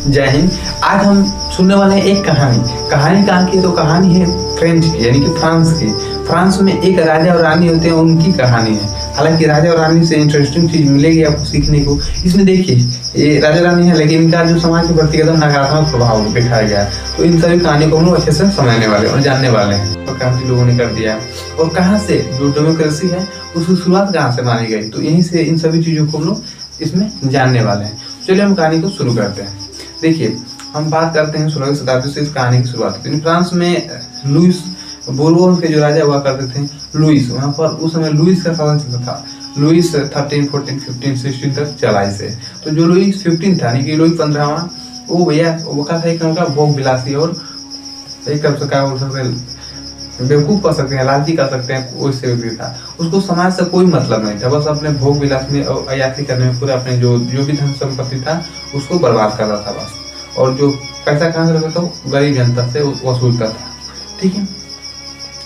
जय हिंद। आज हम सुनने वाले हैं एक कहानी कहाँ की है? तो कहानी है फ्रेंच की, यानी कि फ्रांस की। फ्रांस में एक राजा और रानी होते हैं, उनकी कहानी है। हालांकि राजा और रानी से इंटरेस्टिंग चीज मिलेगी आपको सीखने को। इसमें देखिए, ये राजा रानी है, लेकिन इनका जो समाज के प्रति एकदम नकारात्मक प्रभाव दिखाया गया है। तो इन सभी कहानी को हम लोग अच्छे से समझने वाले और जानने वाले हैं और काफी लोगों ने कर दिया है। और कहाँ से जो डेमोक्रेसी है उसकी शुरुआत कहाँ से मानी गई, तो यहीं से इन सभी चीजों को हम लोग इसमें जानने वाले हैं। चलिए हम कहानी को शुरू करते हैं। देखिए, हम बात करते हैं 16वीं शताब्दी से इस कहानी की शुरुआत हुई। फ्रांस में लुइस बोरबोन के जो राजा हुआ करते थे, लुइस, वहाँ पर उस समय लुइस का शासन चलता था। लुइस 13, 14, 15, 16 तक चला इसे। तो जो लुइस 15 था, यानी कि लुइस 15वां, वो भैया वो का था एक उनका भोग विलासी और एक तरफ से क्या बोल सकते हैं, बेवकूफ कर सकते हैं, लालची कर सकते हैं, वैसे व्यक्ति था। उसको समाज से कोई मतलब नहीं था, बस अपने भोग विलास में और अयासी करने में पूरा अपने जो भी धन संपत्ति था उसको बर्बाद कर रहा था बस। और जो पैसा कहाँ से लगता था, वो गरीब जनता से वसूलता था। ठीक है।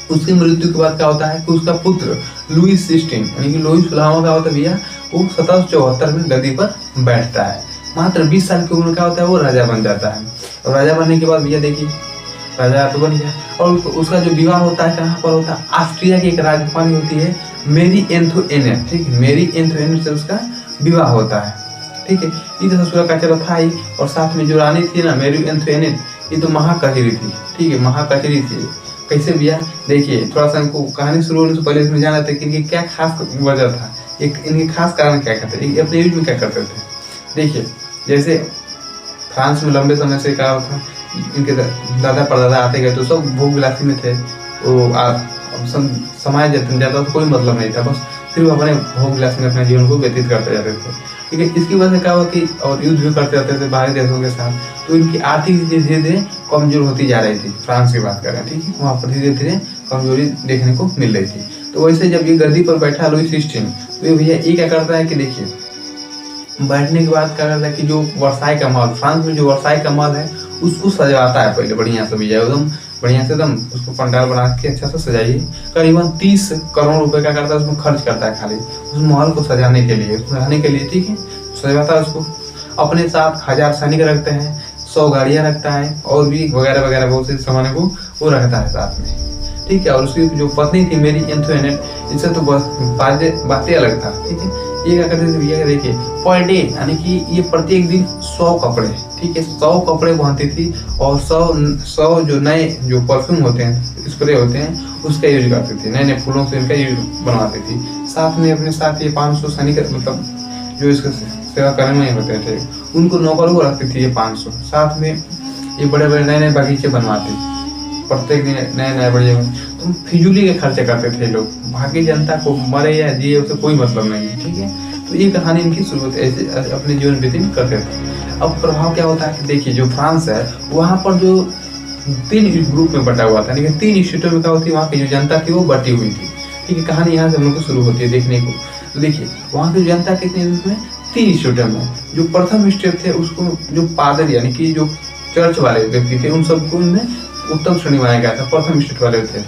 उसकी मृत्यु के बाद क्या होता है कि उसका पुत्र लुइस 16, यानी कि लुइस 16वां का होता है भैया, वो 1774 में गद्दी पर बैठता है। मात्र 20 साल की उम्र का होता है, वो राजा बन जाता है। और राजा बनने के बाद भैया देखिए, राजा तो बन गया। और उसका जो विवाह होता है कहाँ पर होता है, ऑस्ट्रिया की एक राजकुमारी होती है मेरी एंथोइनेट। ठीक है, मेरी एंथोइनेट से उसका विवाह होता है। ठीक है, इधर ससुरा का चलो था ही। और साथ में जो रानी थी ना, मेरी एंथोइनेट, ये तो महाकचरी थी। ठीक है, महाकचरी थी। कैसे भैया, देखिए थोड़ा सा इनको कहानी शुरू होने से पहले इसमें जाना था कि इनकी क्या खास वजह था, एक इनके खास कारण क्या करते थे, अपने युद्ध में क्या करते थे। देखिए, जैसे फ्रांस में लंबे समय से क्या होता, इनके दादा परदादा आते गए तो सब भोग विलासी में थे। वो समाज ज्यादा तो कोई मतलब नहीं था, बस सिर्फ अपने भोग विलासी में अपने जीवन को व्यतीत करते जाते थे। ठीक है, इसकी वजह से क्या हुआ कि और युद्ध भी करते रहते थे बाहरी देशों के साथ, तो इनकी आर्थिक स्थिति धीरे धीरे कमजोर होती जा रही थी। फ्रांस की बात करें, ठीक है, वहाँ पर धीरे धीरे कमजोरी देखने को मिल रही थी। तो वैसे जब ये गद्दी पर बैठा लुइस 16, तो ये भैया ये क्या करता है कि देखिए, बैठने के बाद क्या करता है कि जो वर्साई का महल, फ्रांस में जो वर्साई का महल है उसको सजाता है पहले बढ़िया से भैया, एकदम बढ़िया से, एकदम उसको पंडाल बना के अच्छा से सजाइए। करीबन 30 करोड़ रुपए का करता है, उसमें खर्च करता है खाली उस महल को सजाने के लिए, रहने के लिए। ठीक है, सजाता है उसको। अपने साथ 1000 सैनिक रखते हैं, 100 गाड़ियां रखता है, और भी वगैरह वगैरह बहुत से सामान को वो रखता है साथ में। ठीक है, और उसकी जो पत्नी थी मेरी एंथोइनेट, इससे तो बातें अलग था। ठीक है, ये क्या करते थे भैया, देखिए पर डे, यानी कि ये प्रत्येक दिन 100 कपड़े, ठीक है, 100 कपड़े पहनती थी। और 100 जो नए जो परफ्यूम होते हैं, स्प्रे होते हैं, उसका यूज करती थी। नए नए फूलों से इनका यूज बनवाती थी। साथ में अपने साथ ये 500 सैनिक, मतलब जो इसका सेवा करने में होते थे, उनको नौकरों को रखती थी ये 500। साथ में ये बड़े बड़े नए नए बगीचे बनवाते, प्रत्येक दिन नए नए बढ़िया। तो फिजूली के खर्चे करते थे लोग, बाकी जनता को मरे या जिए उससे कोई मतलब नहीं है। ठीक है, तो ये कहानी इनकी शुरुआत ऐसे अपने जीवन व्यतीत करते थे। अब प्रभाव क्या होता है कि देखिए, जो फ्रांस है वहाँ पर जो 3 ग्रुप में बटा हुआ था, यानी कि 3 स्टेटों में क्या होती है, वहाँ की जो जनता थी वो बटी हुई थी। ठीक है, कहानी यहाँ से हम लोग को शुरू होती है देखने को। तो देखिए, वहाँ की जनता कितने रूप में, 3 स्टेटों में। जो प्रथम स्टेट थे उसको जो पादरी, यानी कि जो चर्च वाले व्यक्ति थे, उन सबको उनमें उत्तम श्रेणी माना गया था, प्रथम स्टेट वाले थे।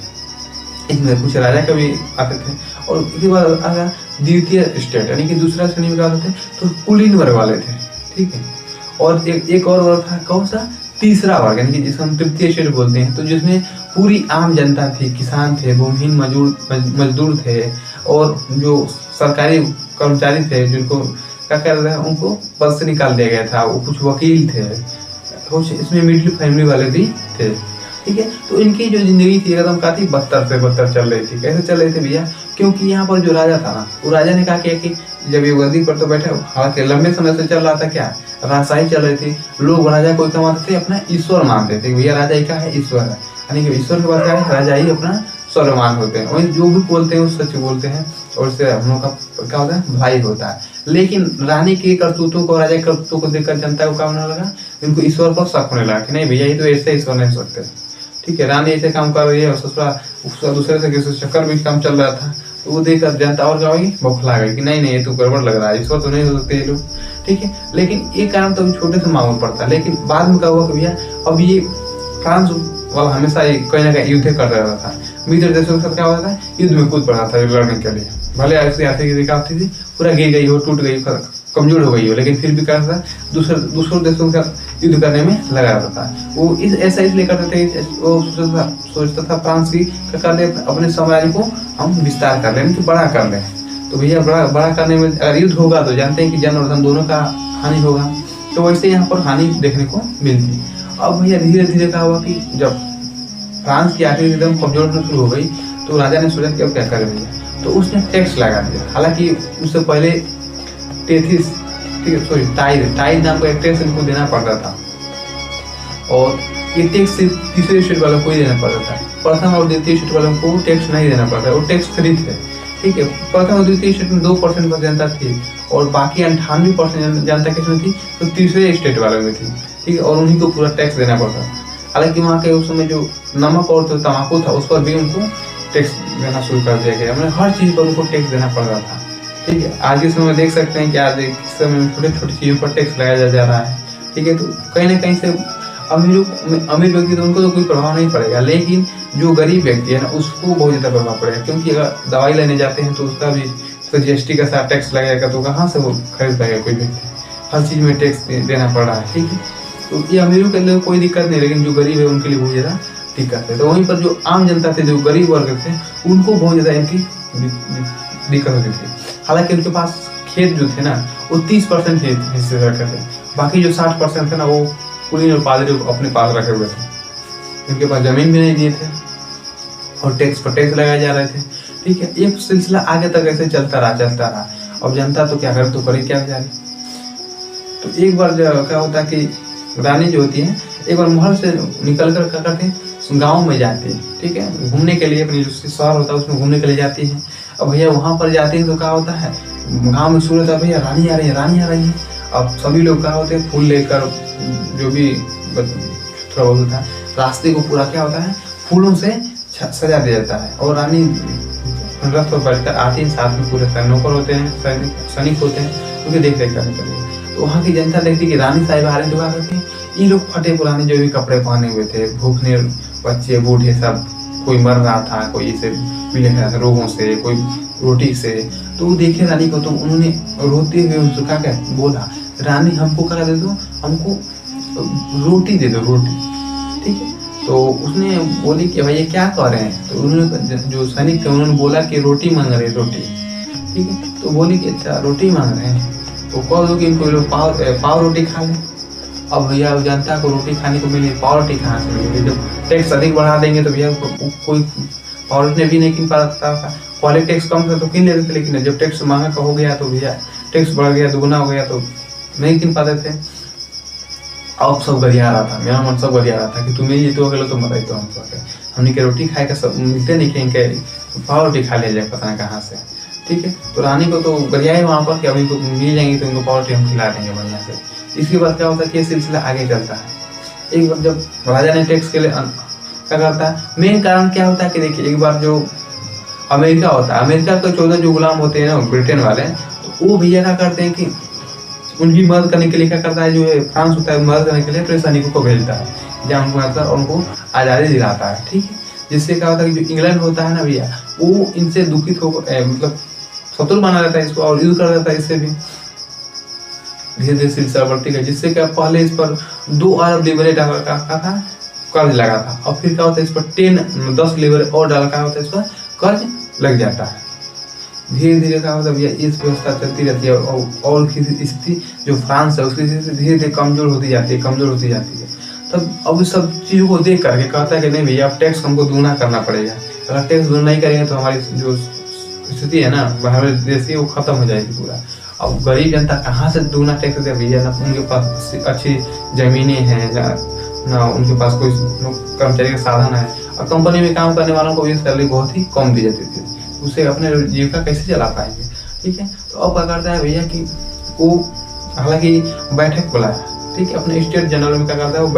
इसमें कुछ राजा कभी आते थे। और इसके बाद आया द्वितीय स्टेट, यानी कि दूसरा श्रेणी में आते थे, तो कुलीन वर्ग वाले थे। ठीक है, और एक और वर्ग था, कौन सा, तीसरा वर्ग, यानी कि जिसको हम तृतीय स्टेट बोलते हैं, तो जिसमें पूरी आम जनता थी, किसान थे, भूमिहीन मजदूर थे, और जो सरकारी कर्मचारी थे जिनको क्या कर रहे हैं, उनको पद से निकाल दिया गया था, वो कुछ वकील थे, कुछ इसमें मिडिल फैमिली वाले भी थे। ठीक है, तो इनकी जो जिंदगी थी एकदम काफी बदतर से बदतर चल रही थी। कैसे चल रही थी भैया, क्योंकि यहाँ पर जो राजा था ना, वो राजा ने कहा कि जब ये गद्दी पर तो बैठे, हालांकि लंबे समय से चल रहा था क्या, राजशाही चल रही थी। लोग राजा को क्या मानते थे, अपना ईश्वर मानते थे। भैया राजा ही क्या है, ईश्वर है, यानी कि ईश्वर के बाद क्या है, राजा ही अपना सर्वमान होते हैं। वही जो भी बोलते हैं वो सच बोलते हैं, और उससे हम लोग का क्या होता है, भलाई होता है। लेकिन रानी के करतूतों को, राजा के करतूतों को देखकर जनता को क्या होने लगा, इनको ईश्वर पर शक होने लगा कि नहीं भैया, ये तो ऐसे ईश्वर नहीं हो सकते। ठीक है, रानी ऐसे काम कर रही है और ससुरा दूसरे से किसी चक्कर में काम चल रहा था, तो वो देखकर जनता और क्या होगी, बौखला गई कि नहीं नहीं, ये तो गड़बड़ लग रहा है, ईश्वर तो नहीं हो सकते ये लोग। ठीक है, लेकिन ये कारण तो छोटे से मामूल पड़ता है। लेकिन बाद में क्या हुआ कि भैया, अब ये फ्रांस वाला हमेशा कहीं ना कहीं युद्ध करता रहता था, मित्र देशों के साथ क्या होता था, युद्ध में कूद पड़ा था लड़ने के लिए। भले ऐसी आर्थिक स्थिति आती थी, पूरा गिर गई हो, टूट गई, कमजोर हो गई हो, लेकिन फिर भी क्या था, दूसरे देशों के साथ युद्ध करने में लगा रहता था। वो ऐसा इसलिए करते थे, वो सोचता था फ्रांस की कर ले अपने साम्राज्य को हम विस्तार कर लें, कि बड़ा कर लें। तो भैया बड़ा करने में अगर युद्ध होगा तो जानते हैं कि जन और धन दोनों का हानि होगा, तो वैसे यहाँ पर हानि देखने को मिलती। अब भैया धीरे धीरे क्या हुआ कि जब फ्रांस की आर्थिक एकदम कमजोर होना शुरू हो गई, तो राजा ने सोचा कि अब क्या करें भैया, तो उसने टैक्स लगा दिया। हालांकि उससे पहले टेथिस, ठीक है, सॉरी टाइड नाम का एक टैक्स इनको देना पड़ता था, और ये टैक्स सिर्फ तीसरे स्टेट वालों को ही देना पड़ता था। प्रथम और द्वितीय स्टेट वालों को टैक्स नहीं देना पड़ता, वो टैक्स फ्री थे, ठीक है। प्रथम और द्वितीय स्टेट में 2% जनता थी, और बाकी 98% जनता किसमें थी, तो तीसरे स्टेट वालों में थी, ठीक है, और उन्हीं को पूरा टैक्स देना पड़ता। हालांकि वहाँ के उस समय जो नमक और जो तम्बाकू था उस पर भी उनको टैक्स देना शुरू कर दिया गया, मतलब हर चीज़ पर उनको टैक्स देना पड़ रहा था, ठीक है। आज के समय में देख सकते हैं कि आज इस समय में छोटी छोटी चीज़ों पर टैक्स लगाया जा रहा है, ठीक है। तो कहीं ना कहीं से अमीर व्यक्ति तो उनको तो कोई प्रभाव नहीं पड़ेगा, लेकिन जो गरीब व्यक्ति है ना उसको बहुत ज़्यादा प्रभाव पड़ेगा, क्योंकि अगर दवाई लेने जाते हैं तो उसका भी तो GST का साथ टैक्स लगेगा, तो कहाँ से वो खरीद पाएगा कोई व्यक्ति, हर चीज़ में टैक्स देना पड़ रहा है, ठीक है। तो ये अमीरों के लिए कोई दिक्कत नहीं, लेकिन जो गरीब है उनके लिए बहुत ज़्यादा दिक्कत है। तो वहीं पर जो आम जनता थे, जो गरीब वर्ग थे, उनको बहुत ज़्यादा इनकी दिक्कत होती थी। हालांकि उनके पास खेत जो थे ना वो 30% हिस्से रखे थे, बाकी जो 60% थे ना वो कुलीन और पादरी अपने पास रखे हुए थे, उनके पास जमीन भी नहीं दिए थे, और टैक्स पर टैक्स लगाए जा रहे थे, ठीक है। एक सिलसिला आगे तक ऐसे चलता रहा। अब जनता तो क्या करे, तो करे क्या बेचारी। तो एक बार क्या होता है कि रानी जो होती है एक बार महल से निकल कर क्या करते हैं, गाँव में जाती है, ठीक है, घूमने के लिए, अपनी जो शहर होता है उसमें घूमने के लिए जाती है। अब भैया वहाँ पर जाते हैं तो क्या होता है, गाँव में सूरत है, भैया रानी आ रही है। अब सभी लोग क्या होते हैं, फूल लेकर, जो भी थोड़ा बहुत होता है, रास्ते को पूरा क्या होता है, फूलों से सजा दिया जाता है, और रानी रथ पर बैठकर आती है, साथ में पूरे नौकर होते हैं, सैनिक होते हैं, उनकी देख रेख करने के लिए। तो वहाँ की जनता देखती कि रानी साहिब आ रही, तो क्या करती है, ये लोग फटे पुराने जो भी कपड़े पहने हुए थे, भूखने बच्चे बूढ़े सब, कोई मर रहा था, कोई इसे पीले रहा था रोगों से, कोई रोटी से, तो वो देखे रानी को, तो उन्होंने रोते हुए उनसे क्या बोला, रानी हमको क्या दे दो, हमको रोटी दे दो, रोटी, ठीक है। तो उसने बोली कि भाई ये क्या कर रहे हैं, तो उन्होंने जो सैनिक थे उन्होंने बोला कि रोटी मांग रहे, रोटी, ठीक है। तो बोली कि अच्छा रोटी मांग रहे हैं, तो कह दो कि इनको लोग पाव रोटी खा लें। अब भैया जनता को रोटी खाने को मिली, पाव रोटी कहाँ से मिलेगी, जब टैक्स अधिक बढ़ा देंगे तो भैया कोई पाव रोटी भी नहीं किन पाता था। पहले टैक्स कम था तो किन लेते थे, लेकिन जब टैक्स महंगा का हो गया तो भैया टैक्स बढ़ गया, दुगुना हो गया, तो नहीं किन पाते थे। अब सब गरिया रहा था, मेरा मन सब गरिया रहा था कि तुम्हें ये तो अगले तो मर तो हमने के रोटी खाए का सब मिलते नहीं, कहीं के पाव रोटी खा लिया जाए पता नहीं कहाँ से, ठीक है। तो रानी को तो गरिया है वहाँ पर कि अब इनको मिल जाएंगी तो इनको पाव रोटी हम खिला देंगे बढ़िया से। इसके बाद क्या होता है कि ये सिलसिला आगे चलता है। एक बार जब राजा ने टैक्स के लिए क्या करता है, मेन कारण क्या होता है कि देखिए, एक बार जो अमेरिका होता है, अमेरिका के 14 जो गुलाम होते हैं ना ब्रिटेन वाले, तो वो भैया क्या करते हैं कि उनकी मदद करने के लिए क्या करता है, जो है फ्रांस होता है, मदद करने के लिए अपने सैनिकों को भेजता है, जहाँ उनको आज़ादी दिलाता है, ठीक है। जिससे क्या होता है कि जो इंग्लैंड होता है ना भैया, वो इनसे दुखित हो, मतलब शत्रु बना रहता है इसको, और युद्ध कर देता है इससे भी। धीरे धीरे सिलसिला बढ़ती गई, जिससे क्या पहले इस पर 2 अरब लिबरे डॉलर का था कर्ज लगा था, और फिर क्या होता है इस पर 10 लिबरे और डॉलर का होता है, इस पर कर्ज लग जाता है। धीरे धीरे क्या होता है भैया, इस व्यवस्था चलती रहती है, और स्थिति जो फ्रांस है उसकी स्थिति धीरे धीरे कमजोर होती जाती है। तब अब इस सब चीज़ों को देख करके कहता है कि नहीं भैया, अब टैक्स हमको दूना करना पड़ेगा, अगर टैक्स दूना नहीं करेंगे तो हमारी जो स्थिति है ना हमारे देश की, वो खत्म हो जाएगी पूरा। अब गरीब जनता कहाँ से दूना टैक्स दे भैया, ना उनके पास अच्छी ज़मीनें हैं, ना उनके पास कोई कर्मचारी का साधन है, और कंपनी में काम करने वालों को भी सैलरी बहुत ही कम दी जाती थी, उससे अपने जीविका कैसे चला पाएंगे, ठीक है। तो अब क्या करता है भैया कि वो हालांकि बैठक बुलाया, ठीक है, अपने स्टेट जनरल में क्या करता है, वो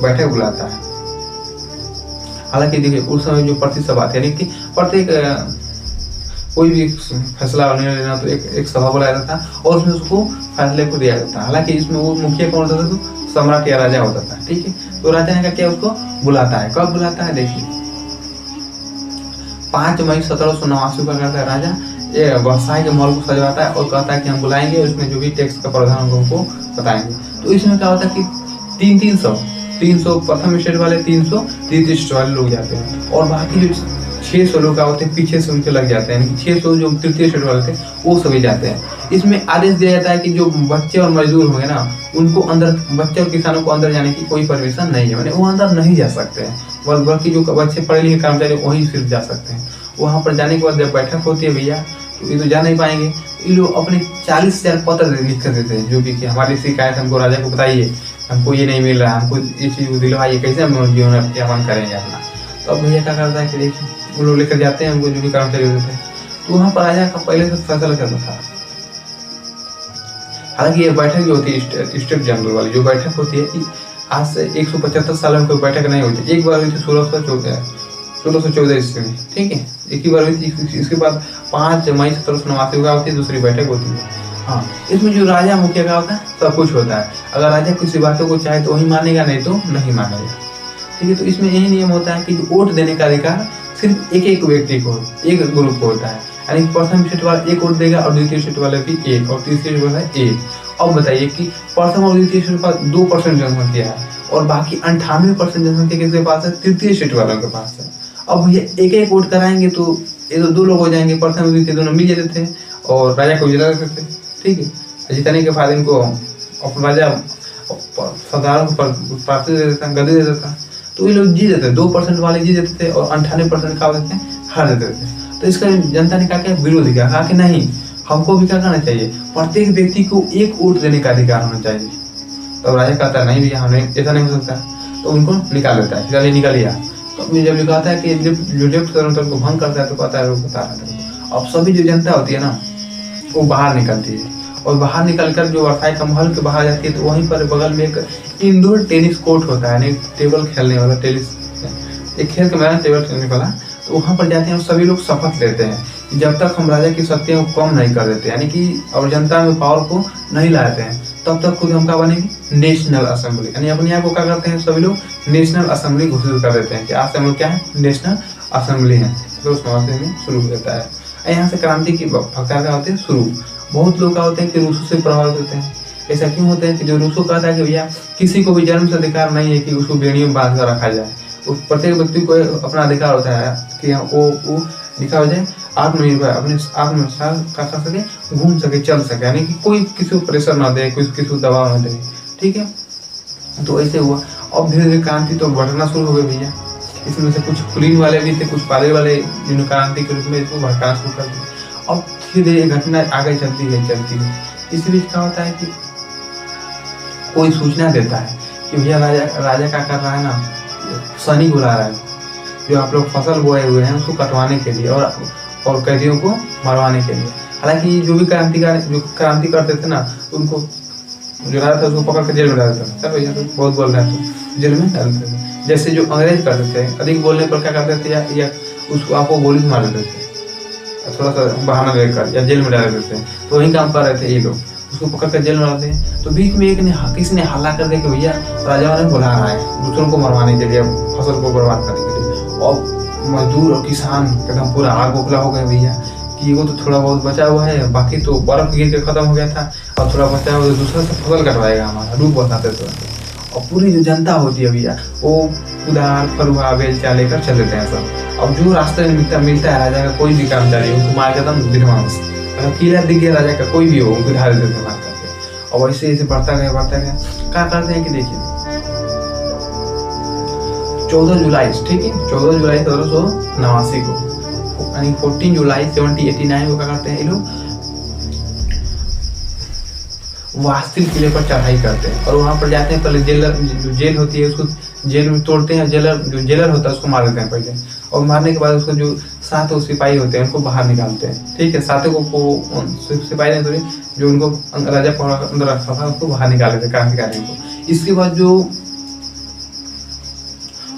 बैठक बुलाता है। हालांकि देखिए उस समय जो प्रतिसभा थी, यानी कि प्रत्येक कोई भी फैसला लेना तो एक सभा बुलाया जाता था, और उसमें उसको फैसले को दिया जाता है। हालांकि इसमें वो मुखिया कौन होता था, तो सम्राट या राजा होता था, ठीक है। तो राजा ने क्या उसको बुलाता है, कब बुलाता है देखिए 5 मई 1789 को करता है राजा, ये वर्साई के महल को सजवाता है और कहता है कि हम बुलाएंगे, उसमें जो भी टैक्स का प्रावधान होगा उनको बताएंगे। तो इसमें क्या होता है कि तीन सौ प्रथम स्टेट वाले, 300 द्वितीय स्टेट वाले लोग जाते हैं, और बाकी जो 600 लोग होते हैं पीछे से उनके लग जाते हैं, 600 जो तृतीय स्टेट वाले थे वो सभी जाते हैं। इसमें आदेश दिया जाता है कि जो बच्चे और मजदूर होंगे ना, उनको अंदर, बच्चे और किसानों को अंदर जाने की कोई परमिशन नहीं है, मैंने वो अंदर नहीं जा सकते हैं, बल्कि जो बच्चे पढ़े लिखे कर्मचारी वही सिर्फ जा सकते हैं। वहाँ पर जाने के बाद जब बैठक होती है भैया, तो ये तो जा नहीं पाएंगे, ये लोग अपने 40,000 पत्र लिख कर देते हैं, जो भी कि हमारी शिकायत हमको राजा को बताइए, हमको ये नहीं मिल रहा, हमको ये चीज़ दिलवाइए, कैसे हम जीवन यापन करेंगे अपना। तो अब भैया क्या करता है कि देखिए वो लोग लेकर जाते हैं, उनको जो भी कर्मचारी होते हैं, तो वहाँ पर राजा का पहले से फैसला चलता था। हालांकि ये बैठक जो होती है स्टेट जनरल वाली जो बैठक होती है, आज से 175 साल में कोई बैठक नहीं होती। एक बार हुई थी 1614 ईस्वी में, ठीक है, एक ही बार हुई थी। इसके बाद 5 मई 1789 का होती है दूसरी बैठक होती है। हाँ, इसमें जो राजा मुखिया का होता है सब कुछ होता है, अगर राजा किसी बातों को चाहे तो वही मानेगा, नहीं तो नहीं मानेगा, ठीक है। तो इसमें यही नियम होता है कि वोट देने का अधिकार सिर्फ एक व्यक्ति को, एक ग्रुप को होता है, यानी प्रथम स्टेट वाला एक वोट देगा और द्वितीय स्टेट वाले भी एक, और तीसरे स्टेट वाला एक। अब बताइए कि प्रथम और द्वितीय स्टेट का 2% जनसंख्या है, और बाकी 98% जनसंख्या किसके पास है? तृतीय स्टेट वालों के पास है। अब ये एक वोट कराएंगे तो ये तो 2 लोग हो जाएंगे, प्रथम और द्वितीय दोनों मिल जाते थे और राजा को जिता देते थे, ठीक है। जिताने के बाद इनको राजा साधारण को प्राप्त दे देता, गद्दी दे देता, तो ये लोग जीत देते, 2% वाले जीत देते थे और 98% क्या होते थे? हार देते थे। तो इसका जनता ने क्या विरोध किया, कहा कि नहीं, हमको भी क्या करना चाहिए, प्रत्येक व्यक्ति को एक वोट देने का अधिकार होना चाहिए। तो राजा कहता है नहीं भैया, हमें ऐसा नहीं हो सकता, तो उनको निकाल देता है, चलिए निकालिए। तो जब लिखाता है कि जो लेफ्ट को भंग करता है तो कहता है बता रहा है। अब सभी जो जनता होती है ना, वो बाहर निकलती है, और बाहर निकलकर जो वर्साई का महल के बाहर जाती है, तो वहीं पर बगल में एक इंडोर टेनिस कोर्ट होता है, टेबल खेलने वाला, एक खेल के मैदान, टेबल खेलने वाला। तो वहाँ पर जाते हैं और सभी लोग शपथ लेते हैं कि जब तक हम राजा की शक्तियों को कम नहीं कर देते, यानी कि और जनता में पावर को नहीं लाते हैं, तब तक खुद हम क्या बनेंगे? नेशनल असेंबली, यानी अपने आप को क्या करते हैं सभी लोग? नेशनल असेंबली घोषित कर देते हैं कि आज से हम लोग क्या है? नेशनल असेंबली है। तो उस मामले में शुरू हो जाता है। यहाँ से क्रांति की प्रकार का होते हैं शुरू। बहुत लोग क्या होते हैं कि रूसों से प्रभावित होते हैं। ऐसा क्यों होता है कि जो रूसों कहता है कि भैया किसी को भी जन्म से अधिकार नहीं है कि उसको बेड़ियों में बांध कर रखा जाए, प्रत्येक व्यक्ति को अपना अधिकार होता है कि वो लिखा हो जाए, आत्मनिर्भर, अपने आत्मविश्वास का कर सके, घूम सके, चल सके, यानी कि कोई किसी को प्रेशर ना दे, किसी को दबाव ना दे, ठीक है। तो ऐसे हुआ। अब धीरे धीरे क्रांति तो बढ़ना शुरू हो गई भैया। इसमें से कुछ कुलीन वाले भी थे, कुछ पादरी वाले, जिन्होंने क्रांति के रूप में इसको भड़काना शुरू कर दिया। अब धीरे धीरे घटना आगे चलती है। इस बीच क्या होता है कि कोई सूचना देता है कि भैया राजा क्या कर रहा है ना, सैनिक बुला रहा है, जो आप लोग फसल बोए हुए हैं उसको कटवाने के लिए और कैदियों को मरवाने के लिए। हालांकि जो भी क्रांति करते थे ना, उनको जो राजा था उसको पकड़ कर जेल में डाल देते थे। सर भैया तो बहुत बोल रहे थे, जेल में डाल देते थे। जैसे जो अंग्रेज करते थे, अधिक बोलने पर क्या करते थे, या उसको आपको गोली मार देते थे, थोड़ा सा बहाना देकर, या जेल में डाल देते थे। तो वही काम कर रहे थे ये लोग, उसको पकड़ कर जेल में डालते हैं। तो बीच में किसी ने हल्ला कर दिया कि भैया राजा ने बुला रहा है दूसरों को मरवाने के लिए, फसल को बर्बाद करने के लिए। और मजदूर और किसान एकदम पूरा आग बबूला हो गए भैया कि वो तो थोड़ा बहुत बचा हुआ है, बाकी तो बर्फ गिर के खत्म हो गया था, और थोड़ा बचा हुआ दूसरा से फसल कटवाएगा हमारा, रूप बताते थे। और पूरी जो जनता होती है भैया, वो उधार फरुहा बेलचा लेकर चल देते हैं सब। अब जो रास्ते में मिलता है राजा का कोई भी कर्मचारी, उनको मार के एकदम विध्वंस, अगर किला दिख गया राजा का कोई भी हो, उनको ढाल देते मार करके। और वैसे ऐसे बढ़ता गया। क्या करते हैं कि देखिए 14 जुलाई, ठीक है, 14 जुलाई 1789 को, यानी 14 जुलाई 1789 को क्या करते हैं ये लोग? वास्तिल किले पर चढ़ाई करते हैं, और वहां पर जाते हैं। पहले जो जेल होती है उसको जेल में तोड़ते हैं, जो जेलर होता है उसको मार देते हैं पहले, और मारने के बाद उसको जो 7 सिपाही होते हैं उनको बाहर निकालते हैं, ठीक है। 7 को सिपाही ने जो उनको राजा अंदर रखा था उसको बाहर निकाल देते क्रांतिकारियों को। इसके बाद जो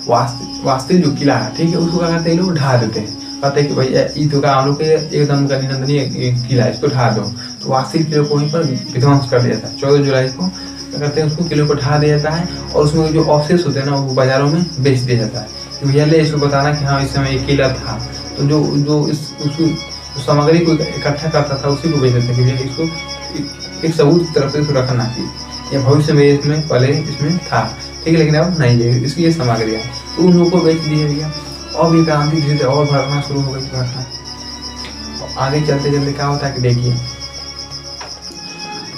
वास्तिल जो किला है, ठीक है, उसको क्या करते हैं लोग? ढा देते हैं। कहते हैं कि भैया ये तो का हम लोग के एकदम निंदनीय किला है, इसको ढा दो। तो वास्तिल किले को वहीं पर विध्वंस कर दिया था। 14 जुलाई को क्या करते हैं, उसको किले को ढा दिया जाता है, और उसमें जो अवशेष होते हैं ना, वो बाजारों में बेच दिया जाता है कि भैया ले इसको बताना कि हाँ इस समय ये किला था। तो जो उस सामग्री को इकट्ठा करता था उसी को बेच देते हैं कि भैया इसको एक सबूत की तरफ से इसको रखना। या भविष्य में इसमें पहले इसमें था, ठीक है, लेकिन अब नहीं है, इसकी ये सामग्री है, तो उन लोगों को बेच दिया गया। अब ये क्रांति धीरे धीरे और बढ़ना शुरू हो गई घटना। आगे चलते चलते क्या होता है कि देखिए,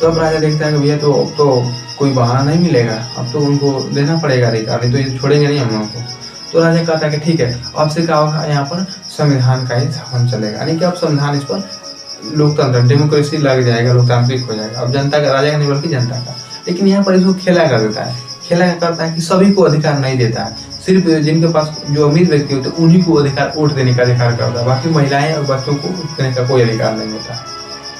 तो अब राजा देखता है कि भैया तो कोई बहाना नहीं मिलेगा, अब तो उनको देना पड़ेगा अधिकार, नहीं तो ये छोड़ेंगे नहीं हम लोगों को। तो राजा कहता है कि ठीक है, अब से क्या होगा, यहाँ पर संविधान का ही शासन चलेगा, यानी कि अब संविधान इस पर लोकतंत्र डेमोक्रेसी लग जाएगा, लोकतांत्रिक हो जाएगा। अब जनता का, राजा का नहीं बल्कि जनता का। लेकिन यहाँ पर इसको खेला कर देता है, खेला करता है कि सभी को अधिकार नहीं देता है, सिर्फ जिनके पास जो अमीर व्यक्ति होते हैं उन्हीं को अधिकार, वोट देने का अधिकार करता है, बाकी महिलाएं और बच्चों को वोट देने का कोई अधिकार नहीं होता,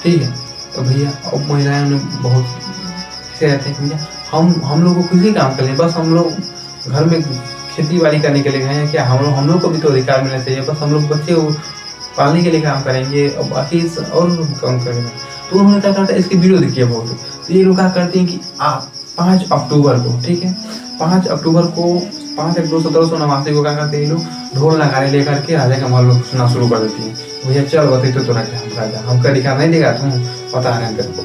ठीक है। तो भैया अब महिलाएं ने बहुत से रहते हैं भैया हम लोग को किसी काम कर लें, बस हम लोग घर में खेती बाड़ी करने के लिए गए हैं क्या, हम लोग को भी तो अधिकार मिलना चाहिए, बस हम लोग बच्चे को पालने के लिए काम करेंगे और बाकी और काम करेंगे। तो उन्होंने क्या करता है, इसके विरोध किया बहुत। तो ये लोग क्या करते हैं कि 5 अक्टूबर को, ठीक है, 5 अक्टूबर 1789 को क्या करते हैं, ये लोग ढोल नगाड़े लेकर के राजा का महल में सुनना शुरू कर देती है। भैया चल बते तो राजा हमका अधिकार नहीं देगा, तुम पता है तेरे को।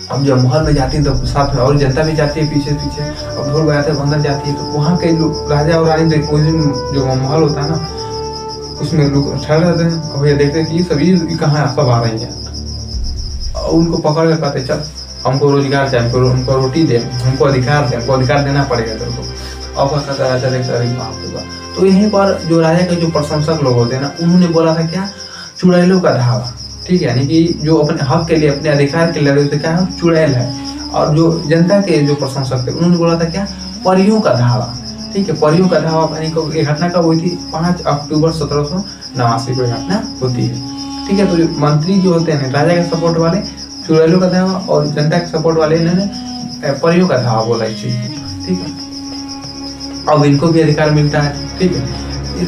अब जब महल में जाती है तो साथ में और जनता भी जाती है पीछे पीछे, अब ढोल बजाते अंदर जाती है, तो वहाँ के लोग राजा और रानी उस दिन जो महल होता है ना, उसमें लोग ठहर रहते हैं। अब भैया देखते हैं कि सभी कहाँ सब आ रही हैं, और उनको पकड़ कर कहते चल हमको रोजगार चाहिए, हमको रोटी दे, हमको अधिकार दे, हमको अधिकार देना पड़ेगा तेरे को। अब कहता राजा देखता अरे बाप रे बाप। तो यहीं पर जो राजा के जो प्रशंसक लोग होते हैं ना, उन्होंने बोला था क्या, चुड़ैलों का धावा, ठीक है, यानी कि जो अपने हक के लिए, अपने अधिकार के लिए लड़े थे, क्या है, चुड़ैल है। और जो जनता के जो प्रशंसक थे उन्होंने बोला था क्या, परियों का धावा, ठीक है, परियों का धावा। यानी कि घटना कब हुई थी, 5 अक्टूबर 1789 को घटना होती है, ठीक है। तो जो मंत्री जो होते हैं राजा के सपोर्ट वाले चुड़ैलों का धावा, और जनता के सपोर्ट वाले इन्होंने परियों का धावा बोला इस चीज को, ठीक है। अब इनको भी अधिकार मिलता है, ठीक है।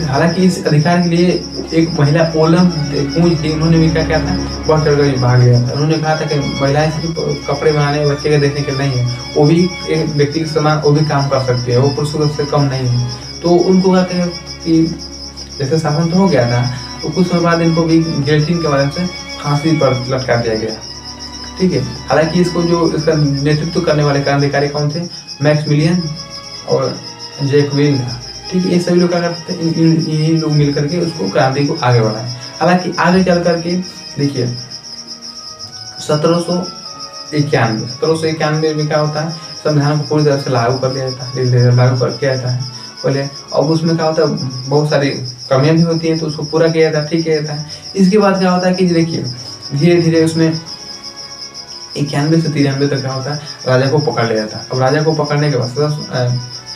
हालांकि इस अधिकार के लिए एक महिला ओलम पूंज थी, उन्होंने भी क्या किया था, बहुत चढ़कर भाग गया था। उन्होंने कहा था कि महिलाएं सिर्फ कपड़े बनाने, बच्चे के देखने के नहीं है, वो भी एक व्यक्ति के समान वो भी काम कर सकती है, वो पुरुषों से कम नहीं है। तो उनको कहते हैं कि जैसे शासन तो हो गया था, तो कुछ समय बाद इनको भी गिलोटिन के माध्यम से फांसी पर लटका दिया गया, ठीक है। हालांकि इसको जो इसका नेतृत्व करने वाले क्रांतिकारी कौन थे, मैक्समिलियन और जैकबिन था, ठीक है। ये सभी लोग क्या करते थे, यही लोग मिल करके उसको क्रांति को आगे बढ़ाए। हालांकि आगे चल करके देखिए 1791 में क्या होता है, संविधान को पूरी तरह से लागू कर दिया जाता है, धीरे धीरे लागू कर किया जाता है पहले। अब उसमें क्या होता है, बहुत सारी कमियां भी होती हैं, तो उसको पूरा किया जाता है, ठीक किया जाता है। इसके बाद क्या होता है कि देखिए धीरे धीरे उसमें 91 से 93 तक क्या होता है, राजा को पकड़ लिया जाता है। अब राजा को पकड़ने के बाद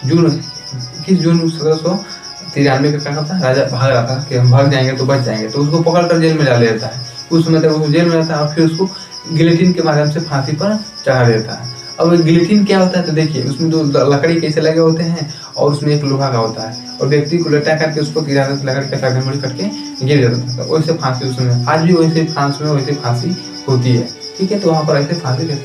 21 जून 1793 का क्या होता है, राजा भाग रहा था कि हम भाग जाएंगे तो बच जाएंगे, तो उसको पकड़ कर जेल में डाल देता है। उस समय तक वो जेल में रहता है, और फिर उसको गिलेटिन के माध्यम से फांसी पर चढ़ा देता है। अब गिलेटिन क्या होता है, तो देखिए उसमें दो लकड़ी कैसे लगे होते हैं, और उसमें एक लोहा का होता है, और व्यक्ति को लटा करके उसको किनारे से लगा करके मुड़ी करके गिर जाता है, वैसे फांसी उसमें आज भी वैसे फ्रांस में वैसे फांसी होती है, ठीक है। तो वहाँ पर ऐसे फांसी का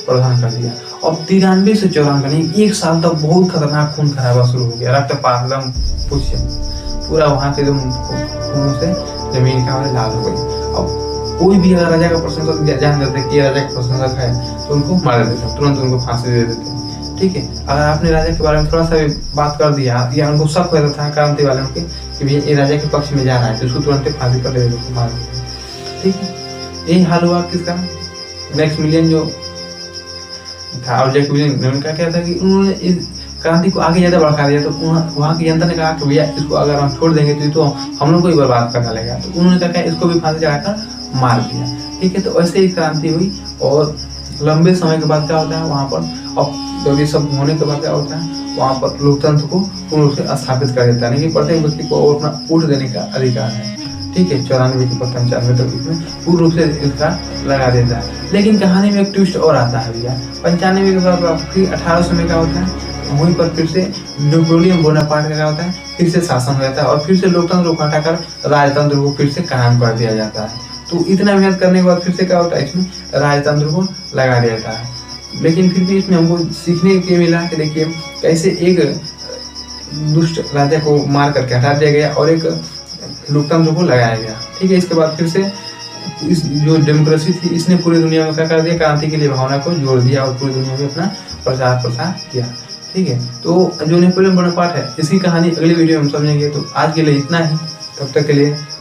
प्रावधान कर दिया। और 93 से 94 1 साल तक बहुत खतरनाक खून खराबा शुरू हो गया, रक्तपात एकदम पूछिए, पूरा वहाँ से एकदम खून से जमीन का लाल हो गई। अब कोई भी अगर राजा का प्रशंसक जान जाते कि राजा का प्रशंसक है, तो उनको मार देते, तुरंत उनको फांसी दे देते, ठीक है। अगर आपने राजा के बारे में थोड़ा सा भी बात कर दिया, या उनको शक होता था क्रांति वालों के कि भैया ये राजा के पक्ष में जा रहा है, तो उसको तुरंत फांसी पर दे देते, मार देते, ठीक है। यही हाल हुआ किसका, मैक्समिलियन जो था और जैकबिन ने उनका क्या था कि उन्होंने इस क्रांति को आगे ज़्यादा बढ़ा दिया। तो वहाँ की जनता ने कहा कि भैया इसको अगर हम छोड़ देंगे तो हम लोग को ही बर्बाद करना लगेगा, तो उन्होंने क्या किया, इसको भी फांसी चढ़ाकर मार दिया, ठीक है। तो ऐसे ही क्रांति हुई, और लंबे समय के बाद क्या होता है वहाँ पर, अब जब ये सब होने के बाद क्या होता है, वहाँ पर लोकतंत्र को पूर्ण रूप से स्थापित कर देता है, यानी कि प्रत्येक व्यक्ति को अपना वोट देने का अधिकार है, ठीक है। 94 के 95 तक इसमें पूर्ण रूप से इसका लगा देता है। लेकिन कहानी में एक ट्विस्ट और आता है भैया, 95 के बाद फिर 1800 में क्या होता है, वहीं पर फिर से नेपोलियन बोनापार्ट का क्या होता है, फिर से शासन हो जाता है, और फिर से लोकतंत्र को हटाकर राजतंत्र को फिर से कायम कर दिया जाता है। तो इतना मेहनत करने के बाद फिर से क्या होता है, इसमें राजतंत्र को लगा दिया जाता है। लेकिन फिर भी इसमें हमको सीखने के मिला कि देखिए कैसे एक दुष्ट राजा को मार करके हटा दिया गया और एक लोकतंत्र को लगाया गया, ठीक है। इसके बाद फिर से इस जो डेमोक्रेसी थी इसने पूरी दुनिया में क्या कर दिया, क्रांति के लिए भावना को जोड़ दिया और पूरी दुनिया में अपना प्रचार प्रसार किया। ठीक है, तो जो नेपोलियन बोनापार्ट है इसकी कहानी अगली वीडियो में हम समझेंगे। तो आज के लिए इतना ही, तब तक के लिए